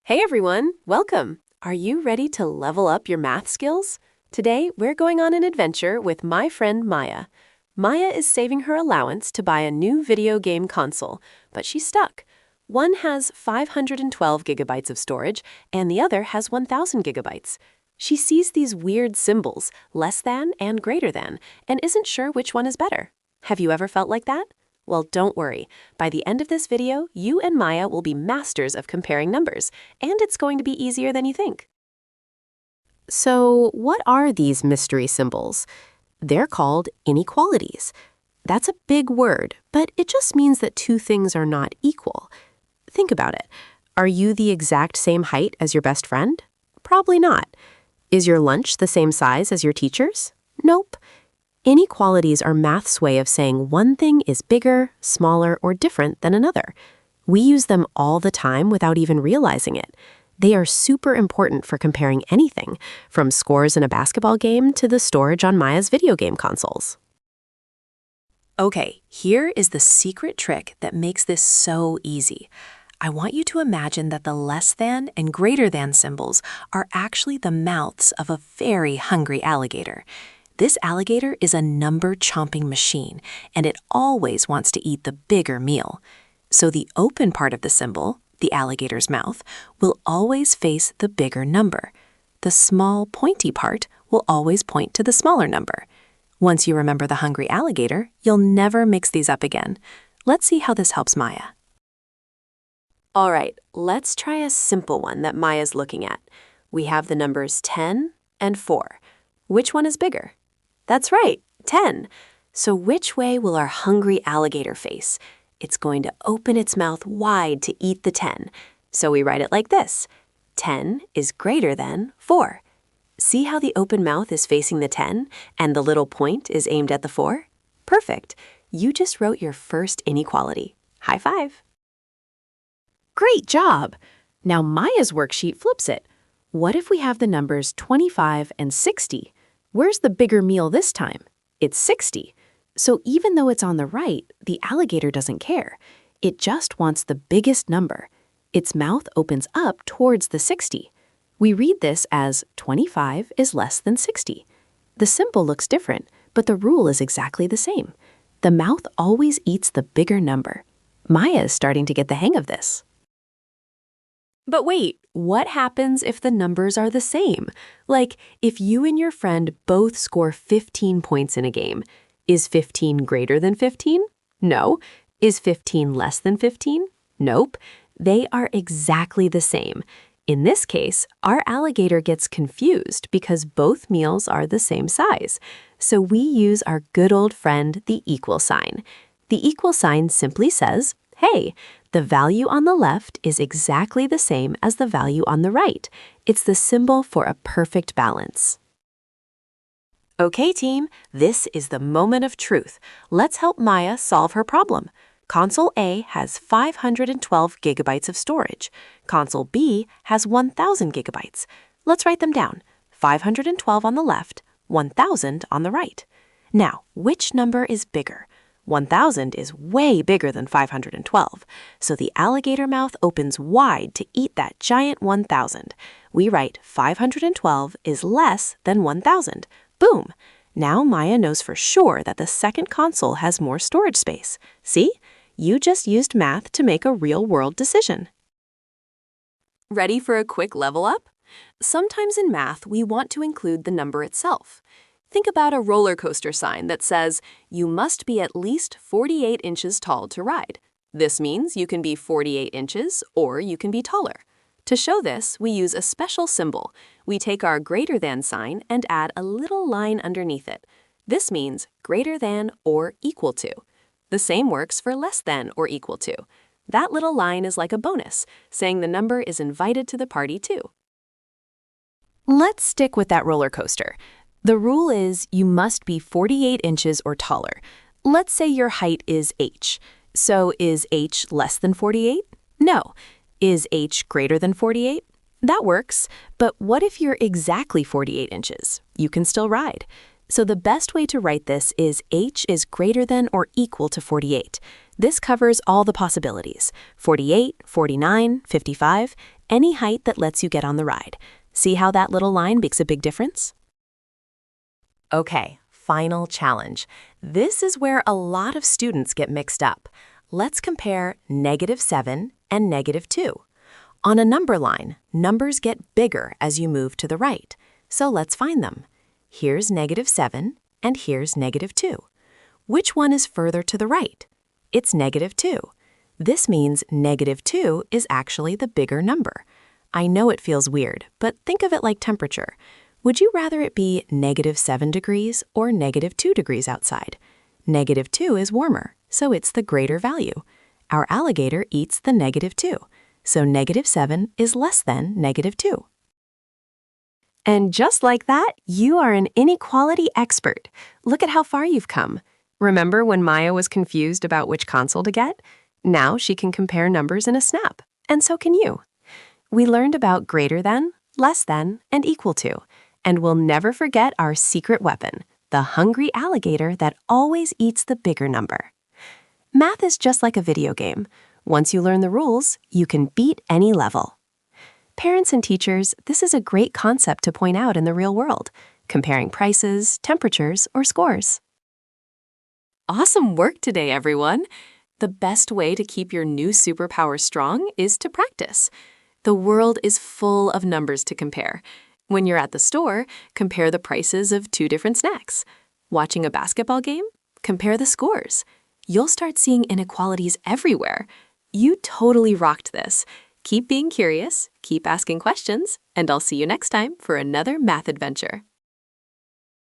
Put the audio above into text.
Hey everyone, welcome! Are you ready to level up your math skills? Today, we're going on an adventure with my friend Maya. Maya is saving her allowance to buy a new video game console, but she's stuck. One has 512 gigabytes of storage, and the other has 1,000 gigabytes. She sees these weird symbols, less than and greater than, and isn't sure which one is better. Have you ever felt like that? Well, don't worry. By the end of this video, you and Maya will be masters of comparing numbers, and it's going to be easier than you think. So, what are these mystery symbols? They're called inequalities. That's a big word, but it just means that two things are not equal. Think about it. Are you the exact same height as your best friend? Probably not. Is your lunch the same size as your teacher's? Nope. Inequalities are math's way of saying one thing is bigger, smaller, or different than another. We use them all the time without even realizing it. They are super important for comparing anything, from scores in a basketball game to the storage on Maya's video game consoles. Okay, here is the secret trick that makes this so easy. I want you to imagine that the less than and greater than symbols are actually the mouths of a very hungry alligator. This alligator is a number-chomping machine, and it always wants to eat the bigger meal. So the open part of the symbol, the alligator's mouth, will always face the bigger number. The small, pointy part will always point to the smaller number. Once you remember the hungry alligator, you'll never mix these up again. Let's see how this helps Maya. All right, let's try a simple one that Maya's looking at. We have the numbers 10 and 4. Which one is bigger? That's right, 10. So which way will our hungry alligator face? It's going to open its mouth wide to eat the 10. So we write it like this. 10 is greater than 4. See how the open mouth is facing the 10 and the little point is aimed at the 4? Perfect. You just wrote your first inequality. High five. Great job! Now Maya's worksheet flips it. What if we have the numbers 25 and 60? Where's the bigger meal this time? It's 60. So even though it's on the right, the alligator doesn't care. It just wants the biggest number. Its mouth opens up towards the 60. We read this as 25 is less than 60. The symbol looks different, but the rule is exactly the same. The mouth always eats the bigger number. Maya is starting to get the hang of this. But wait, what happens if the numbers are the same? Like, if you and your friend both score 15 points in a game, is 15 greater than 15? No. Is 15 less than 15? Nope. They are exactly the same. In this case, our alligator gets confused because both meals are the same size. So we use our good old friend, the equal sign. The equal sign simply says, hey, the value on the left is exactly the same as the value on the right. It's the symbol for a perfect balance. Okay, team, this is the moment of truth. Let's help Maya solve her problem. Console A has 512 gigabytes of storage. Console B has 1,000 gigabytes. Let's write them down. 512 on the left, 1,000 on the right. Now, which number is bigger? 1,000 is way bigger than 512, so the alligator mouth opens wide to eat that giant 1,000. We write 512 is less than 1,000. Boom! Now Maya knows for sure that the second console has more storage space. See? You just used math to make a real-world decision. Ready for a quick level up? Sometimes in math, we want to include the number itself. Think about a roller coaster sign that says, you must be at least 48 inches tall to ride. This means you can be 48 inches or you can be taller. To show this, we use a special symbol. We take our greater than sign and add a little line underneath it. This means greater than or equal to. The same works for less than or equal to. That little line is like a bonus, saying the number is invited to the party too. Let's stick with that roller coaster. The rule is you must be 48 inches or taller. Let's say your height is h. So is h less than 48? No. Is h greater than 48? That works. But what if you're exactly 48 inches? You can still ride. So the best way to write this is h is greater than or equal to 48. This covers all the possibilities, 48, 49, 55. any height that lets you get on the ride. See how that little line makes a big difference? Okay, final challenge. This is where a lot of students get mixed up. Let's compare -7 and -2. On a number line, numbers get bigger as you move to the right. So let's find them. Here's -7 and here's -2. Which one is further to the right? It's -2. This means -2 is actually the bigger number. I know it feels weird, but think of it like temperature. Would you rather it be -7 degrees or -2 degrees outside? -2 is warmer, so it's the greater value. Our alligator eats the -2, so -7 is less than -2. And just like that, you are an inequality expert. Look at how far you've come. Remember when Maya was confused about which console to get? Now she can compare numbers in a snap, and so can you. We learned about greater than, less than, and equal to, and we'll never forget our secret weapon, the hungry alligator that always eats the bigger number. Math is just like a video game. Once you learn the rules, you can beat any level. Parents and teachers, this is a great concept to point out in the real world, comparing prices, temperatures, or scores. Awesome work today, everyone! The best way to keep your new superpower strong is to practice. The world is full of numbers to compare. When you're at the store, compare the prices of 2 different snacks. Watching a basketball game? Compare the scores. You'll start seeing inequalities everywhere. You totally rocked this. Keep being curious, keep asking questions, and I'll see you next time for another math adventure.